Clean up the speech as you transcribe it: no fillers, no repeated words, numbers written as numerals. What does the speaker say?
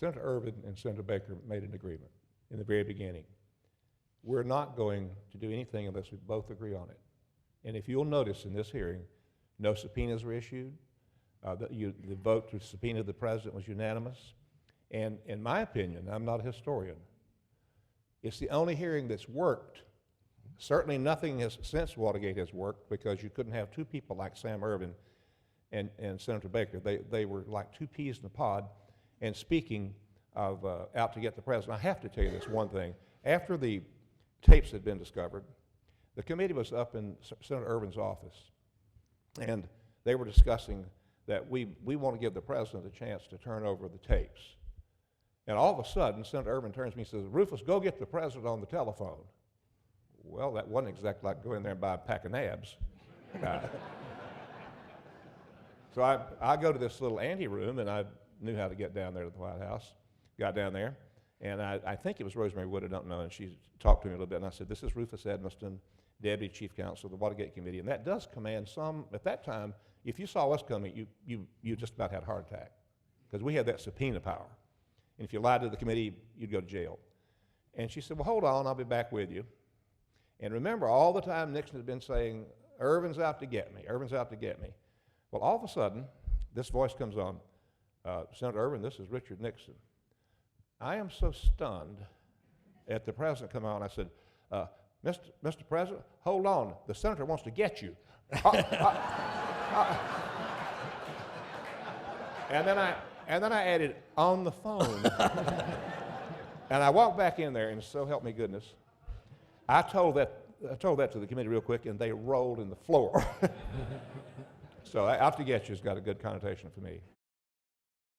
Senator Ervin and Senator Baker made an agreement in the very beginning. We're not going to do anything unless we both agree on it. And if you'll notice in this hearing, no subpoenas were issued. The vote to subpoena the president was unanimous. And in my opinion, I'm not a historian, it's the only hearing that's worked. Certainly nothing since Watergate has worked, because you couldn't have two people like Sam Ervin and Senator Baker. They were like two peas in a pod, and speaking of out to get the president. I have to tell you this one thing. After the tapes had been discovered, the committee was up in Senator Ervin's office, and they were discussing that we want to give the president a chance to turn over the tapes. And all of a sudden, Senator Ervin turns to me and says, "Rufus, go get the president on the telephone." Well, that wasn't exactly like go in there and buy a pack of nabs. So I go to this little anteroom, and I knew how to get down there to the White House. Got down there, and I think it was Rosemary Wood, I don't know, and she talked to me a little bit, and I said, "This is Rufus Edmiston, Deputy Chief Counsel of the Watergate Committee," and that does command some, at that time, if you saw us coming, you just about had a heart attack, because we had that subpoena power. And if you lied to the committee, you'd go to jail. And she said, "Well, hold on, I'll be back with you." And remember, all the time Nixon had been saying, "Ervin's out to get me, Ervin's out to get me." Well, all of a sudden, this voice comes on, "Senator Ervin, this is Richard Nixon." I am so stunned at the president come on. I said, Mr. President, hold on, the senator wants to get you." And then I added, "on the phone." And I walked back in there, and so help me goodness, I told that to the committee real quick, and they rolled in the floor. So out to get you's got a good connotation for me.